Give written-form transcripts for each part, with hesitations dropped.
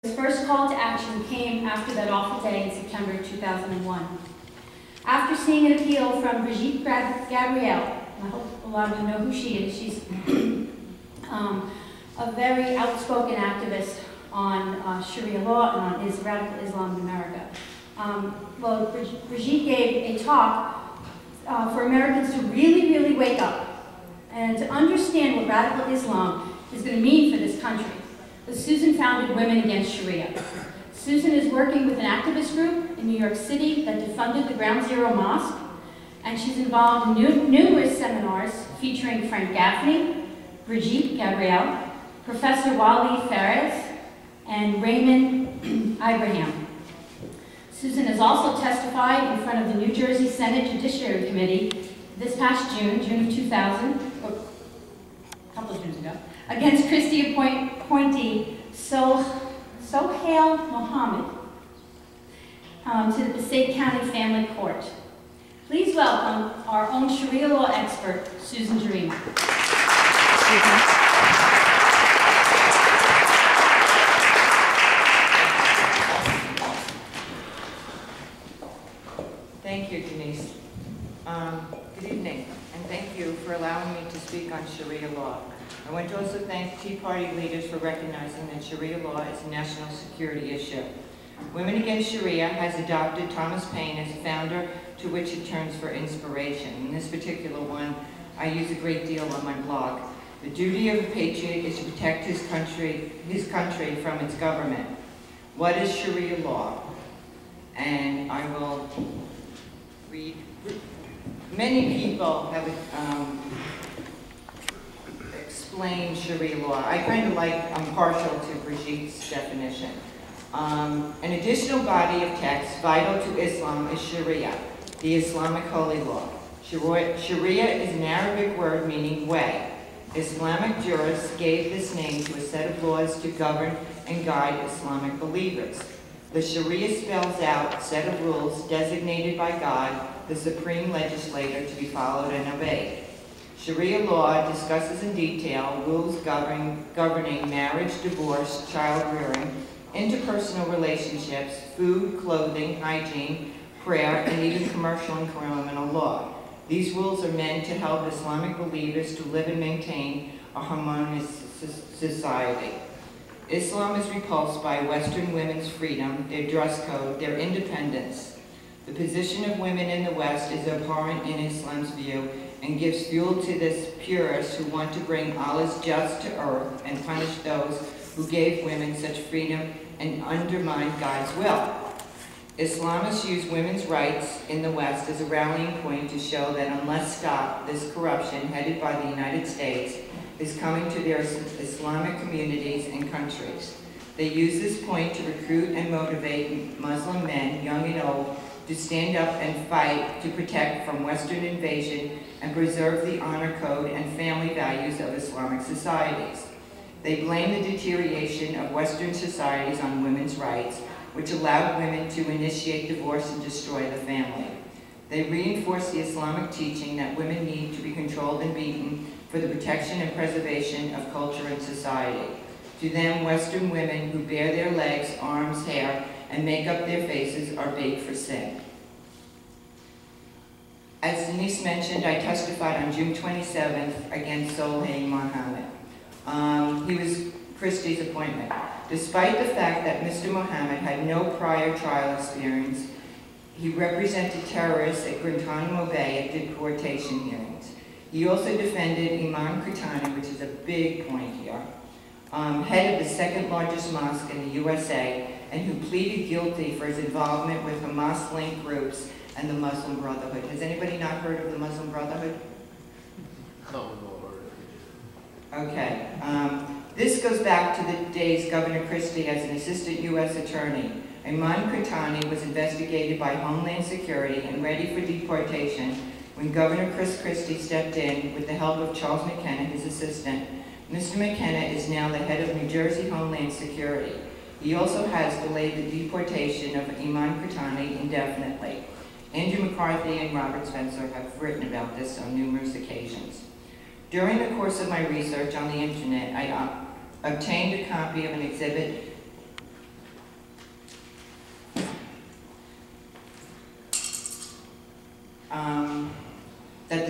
His first call to action came after that awful day in September 2001. After seeing an appeal from Brigitte Gabrielle, I hope a lot of you know who she is. She's a very outspoken activist on Sharia law and on radical Islam in America. Well, Brigitte gave a talk for Americans to really wake up and to understand what radical Islam is going to mean for this country. Susan founded Women Against Sharia. Susan is working with an activist group in New York City that defunded the Ground Zero Mosque, and she's involved in numerous seminars featuring Frank Gaffney, Brigitte Gabrielle, Professor Wally Fares, and Raymond Ibrahim. Susan has also testified in front of the New Jersey Senate Judiciary Committee this past June of 2000, a couple of Junes ago, against Christie appointee Sohail Mohammed to the Passaic County Family Court. Please welcome our own Sharia law expert, Susan Jarema. Thank you, Denise. Good evening, and thank you for allowing me to speak on Sharia law. I want to also thank Tea Party leaders for recognizing that Sharia law is a national security issue. Women Against Sharia has adopted Thomas Paine as a founder to which it turns for inspiration. In this particular one, I use a great deal on my blog. The duty of a patriot is to protect his country from its government. What is Sharia law? And I will read. Many people have explained Sharia law. I kind of I'm partial to Brigitte's definition. An additional body of text vital to Islam is Sharia, the Islamic holy law. Sharia is an Arabic word meaning way. Islamic jurists gave this name to a set of laws to govern and guide Islamic believers. The Sharia spells out a set of rules designated by God, the supreme legislator, to be followed and obeyed. Sharia law discusses in detail rules governing marriage, divorce, child rearing, interpersonal relationships, food, clothing, hygiene, prayer, and even commercial and criminal law. These rules are meant to help Islamic believers to live and maintain a harmonious society. Islam is repulsed by Western women's freedom, their dress code, their independence. The position of women in the West is abhorrent in Islam's view and gives fuel to this purists who want to bring Allah's just to earth and punish those who gave women such freedom and undermine God's will. Islamists use women's rights in the West as a rallying point to show that unless stopped, this corruption headed by the United States is coming to their Islamic communities and countries. They use this point to recruit and motivate Muslim men, young and old, to stand up and fight to protect from Western invasion and preserve the honor code and family values of Islamic societies. They blame the deterioration of Western societies on women's rights, which allowed women to initiate divorce and destroy the family. They reinforce the Islamic teaching that women need to be controlled and beaten for the protection and preservation of culture and society. To them, Western women who bare their legs, arms, hair, and make up their faces are bait for sin. As Denise mentioned, I testified on June 27th against Sohail Mohammed. He was Christie's appointment. Despite the fact that Mr. Mohammed had no prior trial experience, he represented terrorists at Guantanamo Bay at deportation hearings. He also defended Imam Khatami, which is a big point here, head of the second largest mosque in the USA, and who pleaded guilty for his involvement with Hamas-linked groups and the Muslim Brotherhood. Has anybody not heard of the Muslim Brotherhood? No. Okay. This goes back to the days Governor Christie as an assistant U.S. attorney. Imam Khatami was investigated by Homeland Security and ready for deportation when Governor Chris Christie stepped in with the help of Charles McKenna, his assistant. Mr. McKenna is now the head of New Jersey Homeland Security. He also has delayed the deportation of Imam Khatami indefinitely. Andrew McCarthy and Robert Spencer have written about this on numerous occasions. During the course of my research on the internet, I obtained a copy of an exhibit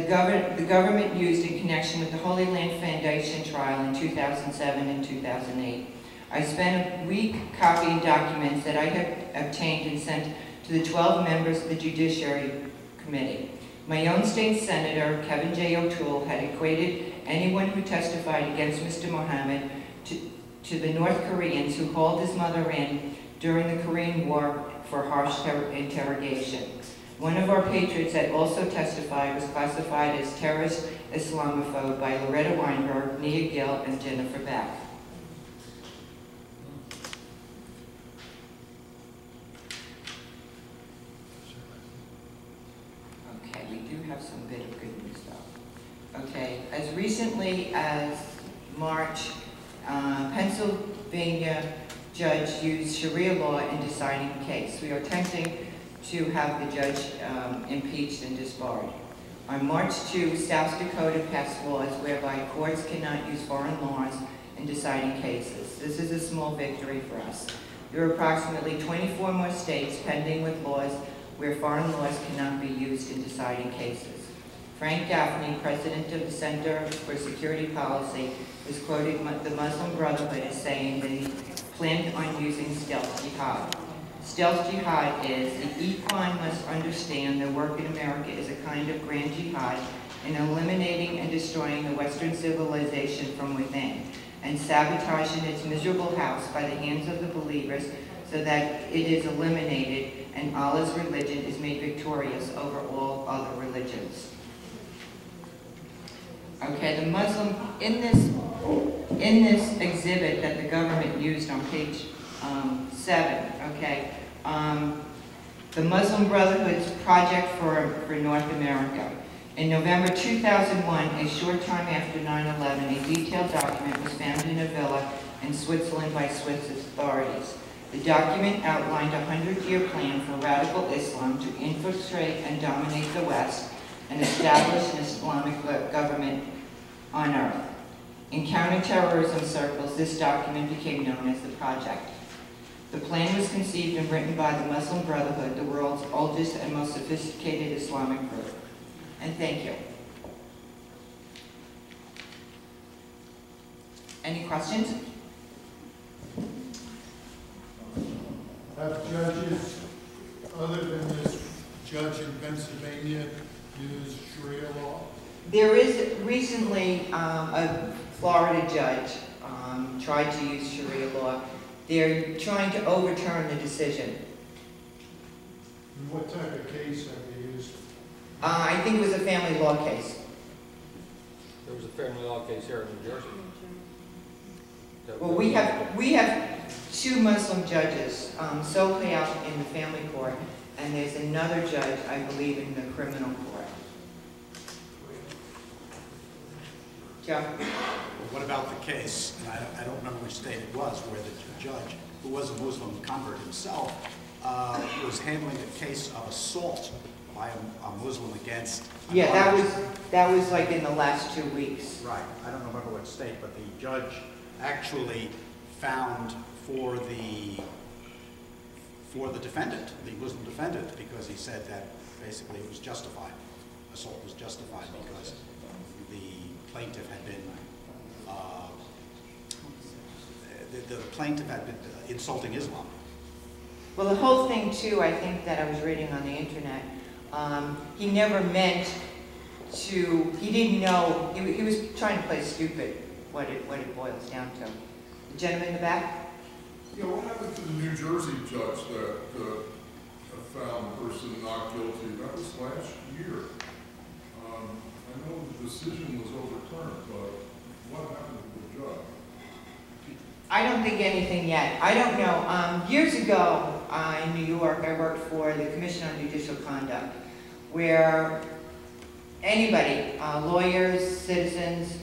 the government used in connection with the Holy Land Foundation trial in 2007 and 2008. I spent a week copying documents that I had obtained and sent to the 12 members of the Judiciary Committee. My own state senator, Kevin J. O'Toole, had equated anyone who testified against Mr. Mohammed to the North Koreans who hauled his mother in during the Korean War for harsh interrogation. One of our patriots that also testified was classified as terrorist Islamophobe by Loretta Weinberg, Nia Gill, and Jennifer Beck. Okay, we do have some bit of good news though. Okay, as recently as March, Pennsylvania judge used Sharia law in deciding a case. We are attempting to have the judge impeached and disbarred. On March 2, South Dakota passed laws whereby courts cannot use foreign laws in deciding cases. This is a small victory for us. There are approximately 24 more states pending with laws where foreign laws cannot be used in deciding cases. Frank Gaffney, president of the Center for Security Policy, was quoted the Muslim Brotherhood as saying that he planned on using stealth jihad. Stealth jihad is the equine must understand that work in America is a kind of grand jihad in eliminating and destroying the Western civilization from within and sabotaging its miserable house by the hands of the believers so that it is eliminated and Allah's religion is made victorious over all other religions. Okay, the Muslim, in this exhibit that the government used on page 7, okay, the Muslim Brotherhood's Project for North America. In November 2001, a short time after 9/11, a detailed document was found in a villa in Switzerland by Swiss authorities. The document outlined a 100-year plan for radical Islam to infiltrate and dominate the West and establish an Islamic government on earth. In counterterrorism circles, this document became known as the Project. The plan was conceived and written by the Muslim Brotherhood, the world's oldest and most sophisticated Islamic group. And thank you. Any questions? Have judges, other than this judge in Pennsylvania, used Sharia law? There is recently a Florida judge tried to use Sharia law. They're trying to overturn the decision. And what type of case have they used? I think it was a family law case. There was a family law case here in New Jersey. Well, we have two Muslim judges solely out in the family court, and there's another judge, I believe, in the criminal court. Joe? Well, what about the case, and I don't remember which state it was, where the judge, who was a Muslim convert himself, was handling a case of assault by a Muslim against Yeah, that was like in the last 2 weeks. Right. I don't remember what state, but the judge actually found for the defendant, the Muslim defendant, because he said that basically it was justified. Assault was justified because the plaintiff had been the plaintiff had been insulting Islam. Well, the whole thing too, I think that I was reading on the internet, he never meant to, he didn't know, he was trying to play stupid, what it boils down to. The gentleman in the back? Yeah, what happened to the New Jersey judge that found the person not guilty? That was last year. I know the decision was overturned, but what happened to the judge? I don't think anything yet. I don't know. Years ago in New York, I worked for the Commission on Judicial Conduct, where anybody, lawyers, citizens,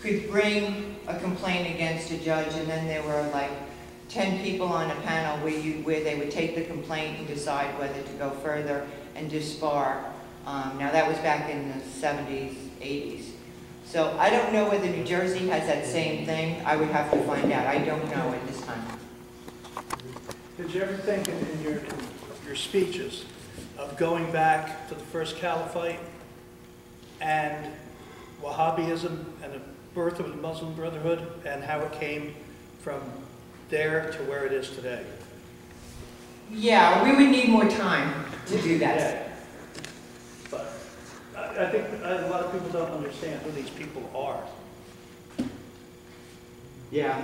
could bring a complaint against a judge, and then there were like 10 people on a panel where they would take the complaint and decide whether to go further and disbar. Now that was back in the 70s, 80s. So I don't know whether New Jersey has that same thing. I would have to find out. I don't know at this time. Did you ever think in your speeches of going back to the first caliphate and Wahhabism and the birth of the Muslim Brotherhood and how it came from there to where it is today? Yeah, we would need more time to do that. Yeah. But I think a lot of people don't understand who these people are. Yeah.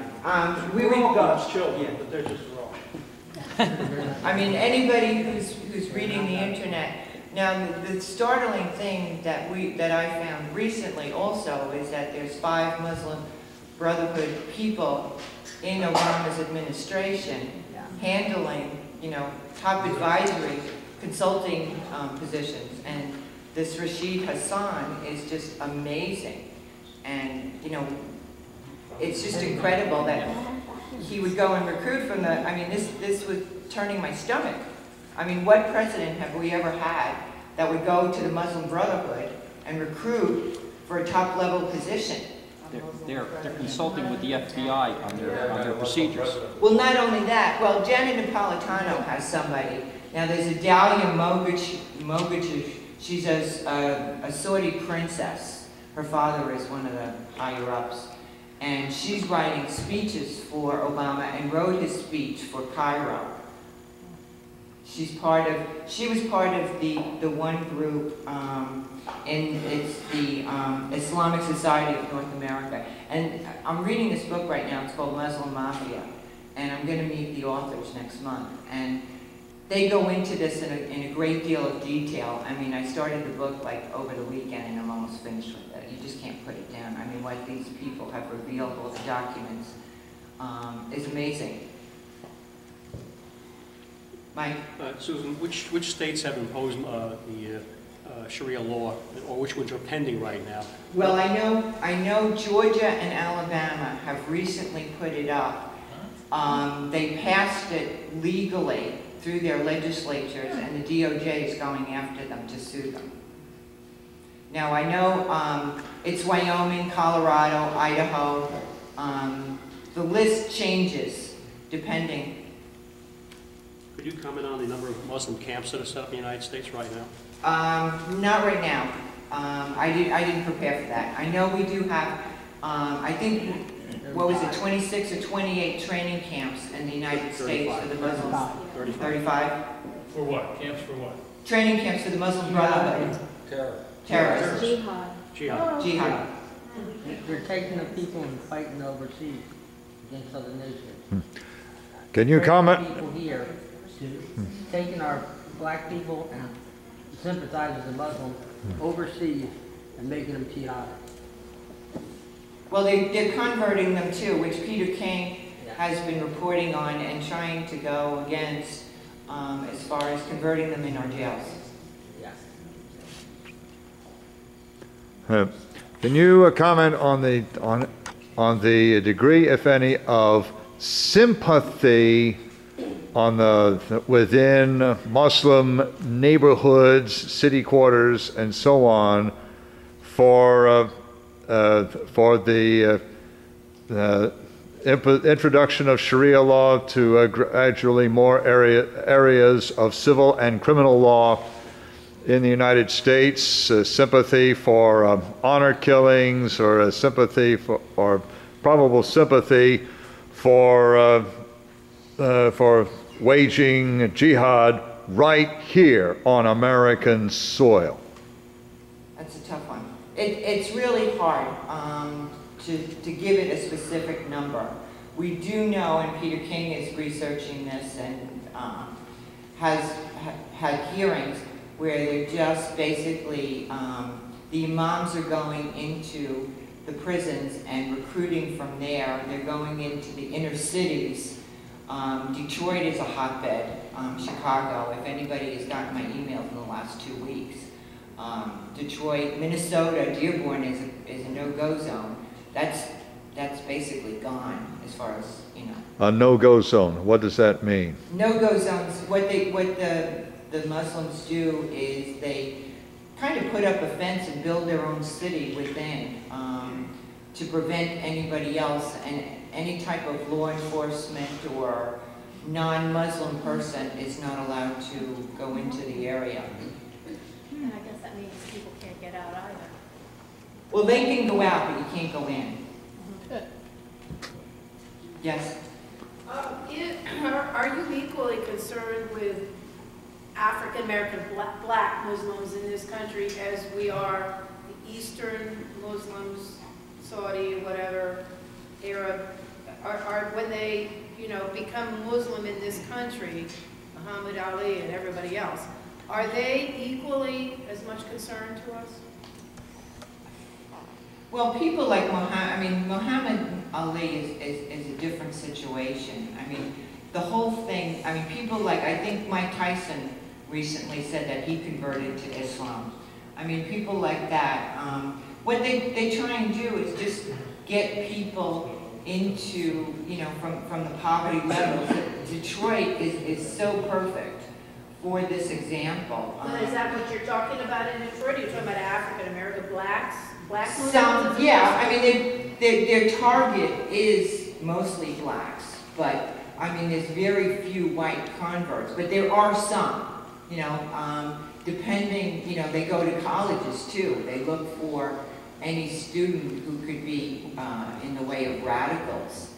We're all God's children, yeah. but they're just wrong. I mean, anybody who's reading the internet. Now, the startling thing that I found recently also is that there's 5 Muslim Brotherhood people in Obama's administration handling, top advisory consulting positions, and this Rashid Hassan is just amazing, and it's just incredible that he would go and recruit from the. I mean, this was turning my stomach. I mean, what precedent have we ever had that would go to the Muslim Brotherhood and recruit for a top-level position? They're consulting with the FBI on their procedures. Well, not only that. Well, Janet Napolitano has somebody. Now, there's a Dahlia Mogich. She's a Saudi princess. Her father is one of the higher-ups. And she's writing speeches for Obama and wrote his speech for Cairo. She was part of the one group, it's the Islamic Society of North America. And I'm reading this book right now, it's called Muslim Mafia. And I'm going to meet the authors next month. And they go into this in a great deal of detail. I mean, I started the book like over the weekend and I'm almost finished with it. You just can't put it down. I mean, what these people have revealed, all the documents, is amazing. Mike? Susan, which states have imposed the Sharia law, or which ones are pending right now? Well, I know Georgia and Alabama have recently put it up. They passed it legally through their legislatures, and the DOJ is going after them to sue them. Now, I know it's Wyoming, Colorado, Idaho. The list changes depending. Could you comment on the number of Muslim camps that are set up in the United States right now? Not right now. I didn't prepare for that. I know we do have, I think, what was it, 26 or 28 training camps in the United States for the Muslims. 35? For what? Camps for what? Training camps for the Muslim Brotherhood. Terrorists. Jihad. They're taking the people and fighting overseas against other nations. Can you comment? People here taking our black people and sympathizers and Muslims overseas and making them jihad. Well, they're converting them too, which Peter King has been reporting on and trying to go against as far as converting them in our jails. Can you comment on the degree, if any, of sympathy within Muslim neighborhoods, city quarters, and so on, for the introduction of Sharia law to gradually more areas of civil and criminal law in the United States, sympathy for honor killings, or a sympathy for, or probable sympathy for waging jihad right here on American soil? That's a tough one. It's really hard to give it a specific number. We do know, and Peter King is researching this and has had hearings where they're just basically, the imams are going into the prisons and recruiting from there. They're going into the inner cities. Detroit is a hotbed, Chicago, if anybody has gotten my emails in the last 2 weeks. Detroit, Minnesota, Dearborn is a no-go zone. That's basically gone as far as, you know. A no-go zone, what does that mean? No-go zones, what the Muslims do is they kind of put up a fence and build their own city within to prevent anybody else, and any type of law enforcement or non-Muslim person is not allowed to go into the area. I guess that means people can't get out either. Well, they can go out, but you can't go in. Yes? Are you equally concerned with African American black Muslims in this country as we are the Eastern Muslims, Saudi, whatever, Arab, are when they, you know, become Muslim in this country, Muhammad Ali and everybody else, are they equally as much concern to us? Well, people like Muhammad Ali is a different situation. I mean, the whole thing, I mean, people like, I think Mike Tyson recently said that he converted to Islam. I mean, people like that, what they try and do is just get people into, you know, from the poverty levels. Detroit is so perfect for this example. Is that what you're talking about in Detroit? Are you talking about African American blacks? Black Muslims? Some, yeah, I mean, their target is mostly blacks, but I mean, there's very few white converts, but there are some, you know, depending, you know, they go to colleges too. They look for any student who could be in the way of radicals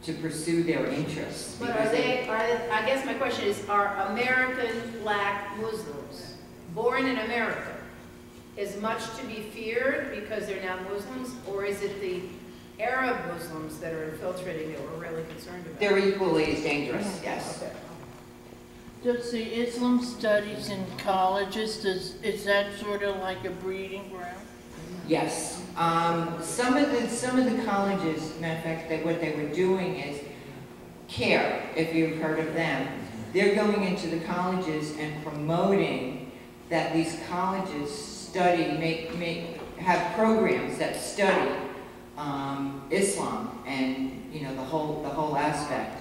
to pursue their interests. But I guess my question is, are American black Muslims born in America as much to be feared because they're now Muslims, or is it the Arab Muslims that are infiltrating that we're really concerned about? They're equally as dangerous, yes. Okay. Does the Islam studies in colleges, is that sort of like a breeding ground? Yes. Some of the colleges, matter of fact, what they were doing is CARE, if you've heard of them. They're going into the colleges and promoting that these colleges study, have programs that study Islam and, you know, the whole aspect.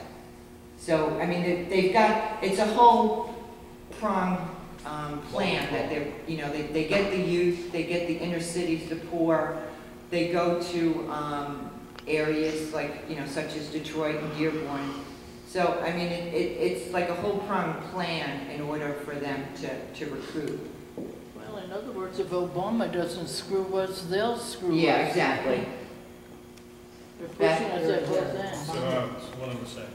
So, I mean, they've got, it's a whole pronged plan that they're, you know, they get the youth, they get the inner cities, the poor, they go to areas like, you know, such as Detroit and Dearborn. So, I mean, it's like a whole pronged plan in order for them to recruit. Well, in other words, if Obama doesn't screw us, they'll screw us. Yeah, exactly. They're pushing us at both ends. So, what am I saying?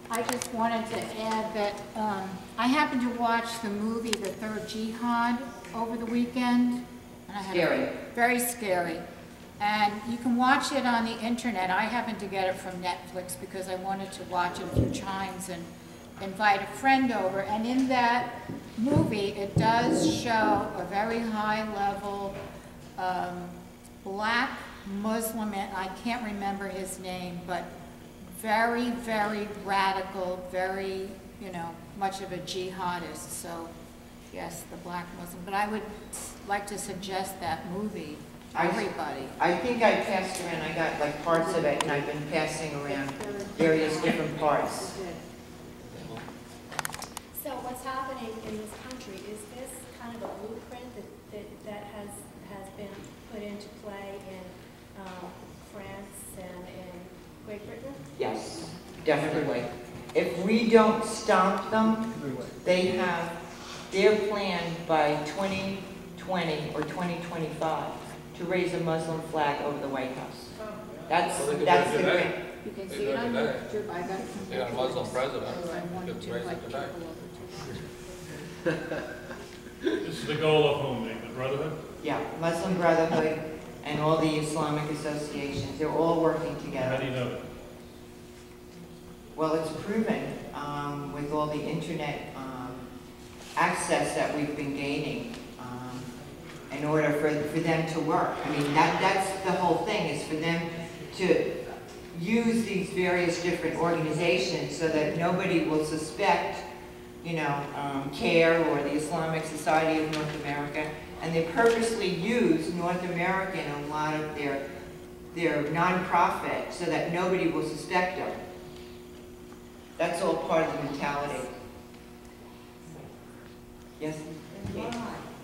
I just wanted to add that I happened to watch the movie The Third Jihad over the weekend. And I had Scary. Very scary. And you can watch it on the internet. I happened to get it from Netflix because I wanted to watch it a few times and invite a friend over. And in that movie, it does show a very high level black Muslim, and I can't remember his name, but very, very radical, very, you know, much of a jihadist. So, yes, the black Muslim. But I would like to suggest that movie to everybody. I think I passed around, I got like parts of it, and I've been passing around various different parts. So what's happening in this country, is this kind of a blueprint that has been put into play in France and in Great Britain? Yes, definitely. If we don't stop them, they have their plan by 2020 or 2025 to raise a Muslim flag over the White House. That's the grand. You can see it on YouTube. I got it from They got a Muslim president. I wanted Could to raise invite it today. people over to This is the goal of whom, the Brotherhood? Yeah, Muslim Brotherhood and all the Islamic associations, they're all working How together. do you know that? Well, it's proven with all the internet access that we've been gaining in order for them to work. I mean, that's the whole thing, is for them to use these various different organizations so that nobody will suspect, you know, CARE or the Islamic Society of North America, and they purposely use North America in a lot of their nonprofit so that nobody will suspect them. That's all part of the mentality. Yes?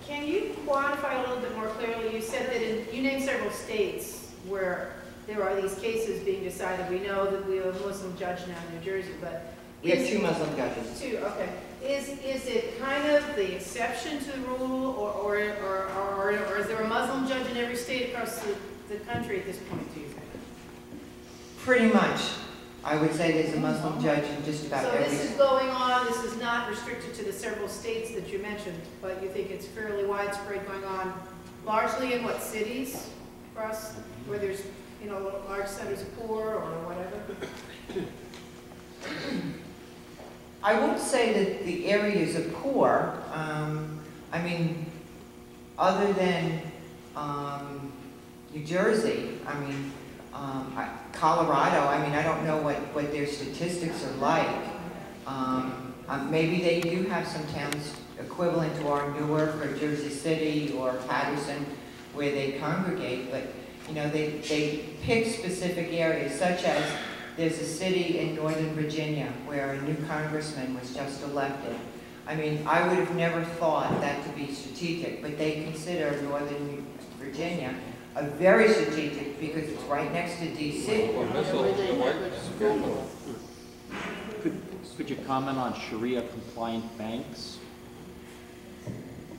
Can you quantify a little bit more clearly? You said that you named several states where there are these cases being decided. We know that we have a Muslim judge now in New Jersey, but We have 2 Muslim judges. 2, okay. Is it kind of the exception to the rule, or is there a Muslim judge in every state across the country at this point, do you think? Pretty much. I would say there's a Muslim judge in just about every So this is going on, this is not restricted to the several states that you mentioned, but you think it's fairly widespread going on, largely in what, cities across, where there's, you know, large centers of poor or whatever? I won't say that the areas are poor. I mean, other than New Jersey, I mean, Colorado, I mean, I don't know what their statistics are like. Maybe they do have some towns equivalent to our Newark or Jersey City or Patterson where they congregate, but you know, they pick specific areas, such as there's a city in Northern Virginia where a new congressman was just elected. I mean, I would have never thought that to be strategic, but they consider Northern Virginia a very strategic because it's right next to D.C. Could you comment on Sharia compliant banks?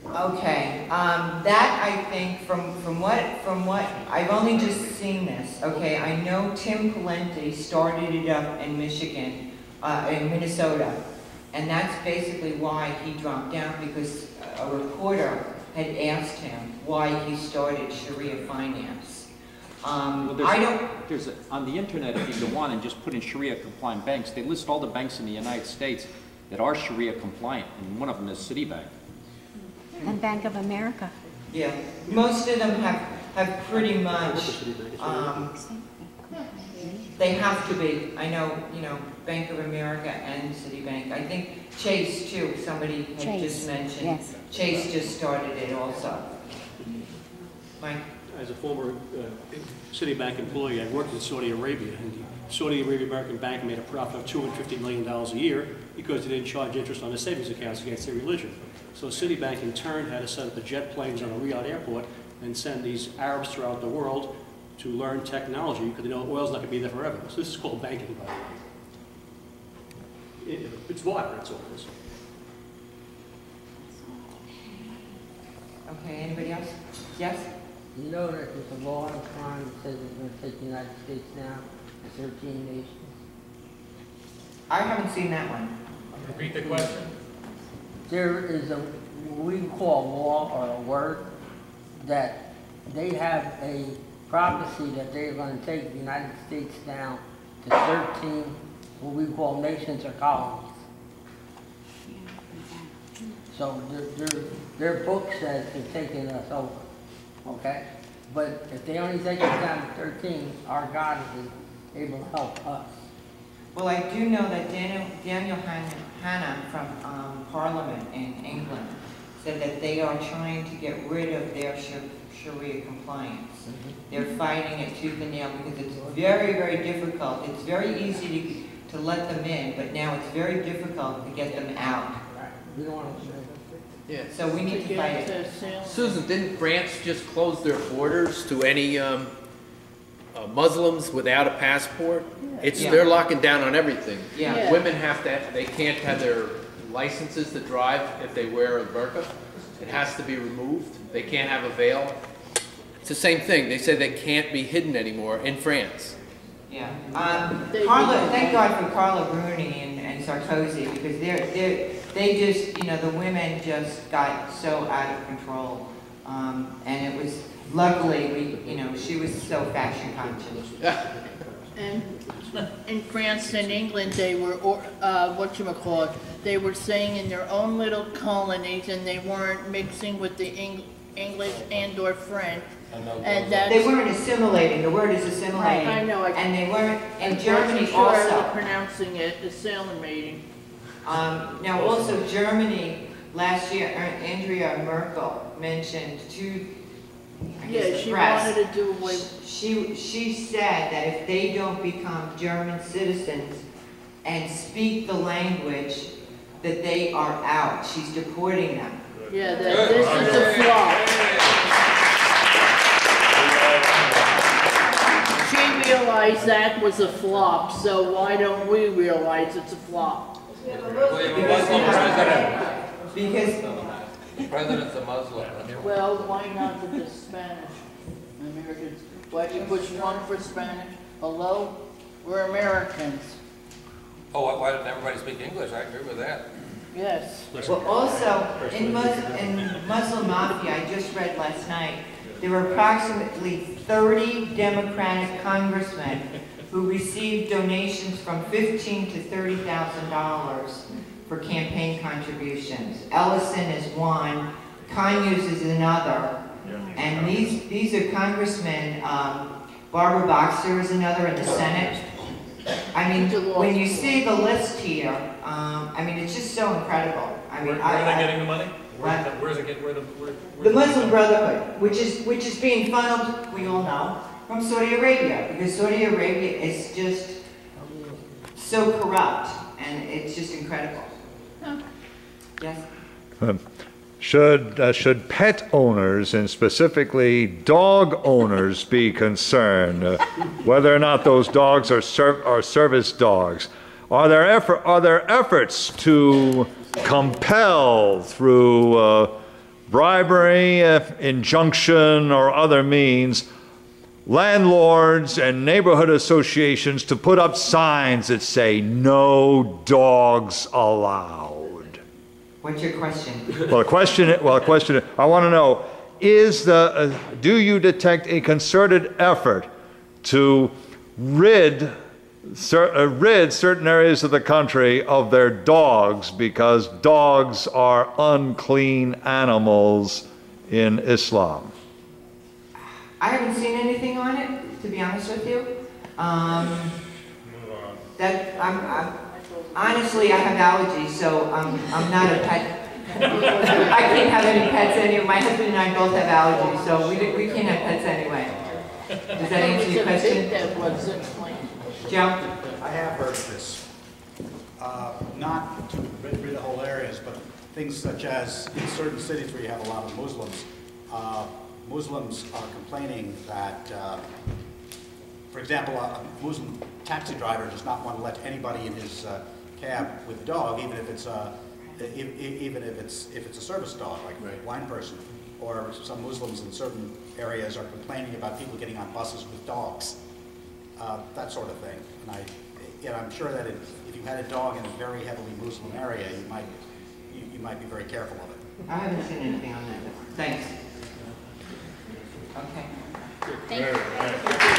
Okay, that I think from what I've only just seen this. Okay, I know Tim Pawlenty started it up in Michigan, in Minnesota, and that's basically why he dropped down, because a reporter had asked him why he started Sharia finance. On the internet, if you go on and just put in Sharia compliant banks, they list all the banks in the United States that are Sharia compliant, and one of them is Citibank. And Bank of America. Yeah, most of them have pretty much, they have to be. I know, you know, Bank of America and Citibank. I think Chase too, somebody had just mentioned. Yes. Chase just started it also. Mike? As a former Citibank employee, I worked in Saudi Arabia, and the Saudi Arabia American Bank made a profit of $250 million a year because they didn't charge interest on their savings accounts against their religion. So Citibank in turn had to set up the jet planes on a Riyadh airport and send these Arabs throughout the world to learn technology because they know oil's not going to be there forever. So this is called banking, by the way. It's water, it's all this. Okay, anybody else? Yes? You know that there's a law in crime that says it's going to take the United States down to 13 nations? I haven't seen that one. Repeat the question. There is what we call a law or a word that they have a prophecy that they're going to take the United States down to 13 what we call nations or colonies. So their book says they're taking us over, okay? But if they only take us down to 13, our God is able to help us. Well, I do know that Daniel Hanna from Parliament in England said that they are trying to get rid of their Sharia compliance. They're fighting it tooth and nail because it's very, very difficult. It's very easy to let them in, but now it's very difficult to get them out. We don't want to. Yeah. So we need to fight it. Susan, didn't France just close their borders to any Muslims without a passport? It's they're locking down on everything. Yeah. Women have to. They can't have their licenses to drive if they wear a burqa. It has to be removed. They can't have a veil. It's the same thing. They say they can't be hidden anymore in France. Yeah. Thank God for Carla Bruni and Sarkozy, because they just, you know, the women just got so out of control. And it was, luckily, she was so fashion conscious. And in France and England, they were, whatchamacallit, they were staying in their own little colonies, and they weren't mixing with the English and/or French. And they weren't assimilating. The word is assimilating. I know. And they weren't in Germany sure also. I was pronouncing it assimilating. Now also Germany last year, Andrea Merkel mentioned to she press, wanted to do away. She said that if they don't become German citizens and speak the language, that they are out. She's deporting them. Yeah, this is a flaw. She realized that was a flop, so why don't we realize it's a flop? We have a Muslim president. Because The president's a Muslim. Well, why not for the Spanish Americans? Why do you push one for Spanish? Hello? We're Americans. Oh, why didn't everybody speak English? I agree with that. Yes. Well, also, in Muslim Mafia, I just read last night, there were approximately 30 Democratic congressmen who received donations from $15,000 to $30,000 for campaign contributions. Ellison is one, Conyers is another, and these are congressmen. Barbara Boxer is another in the Senate. I mean, when you see the list here, I mean, it's just so incredible. I mean, where are they getting the money? Where's it getting? The Muslim Brotherhood, which is being funneled, we all know, from Saudi Arabia, because Saudi Arabia is just so corrupt, and it's just incredible. Yes. Should pet owners, and specifically dog owners, be concerned whether or not those dogs are service dogs? Are there efforts to compel through bribery, injunction, or other means landlords and neighborhood associations to put up signs that say no dogs allowed? What's your question? Well, the question I want to know is do you detect a concerted effort to rid certain areas of the country of their dogs, because dogs are unclean animals in Islam? I haven't seen anything on it, to be honest with you. Honestly, I have allergies, so I'm not a pet. I can't have any pets anyway. My husband and I both have allergies, so we can't have pets anyway. Does that answer your question? Joe? I have heard this. Not to rid the whole areas, but things such as in certain cities where you have a lot of Muslims, Muslims are complaining that, for example, a Muslim taxi driver does not want to let anybody in his cab with a dog, even if it's a service dog, like a blind person. Or some Muslims in certain areas are complaining about people getting on buses with dogs, that sort of thing. And I'm sure that if you had a dog in a very heavily Muslim area, you might be very careful of it. I haven't seen anything on that. Thanks. Okay. Thank you.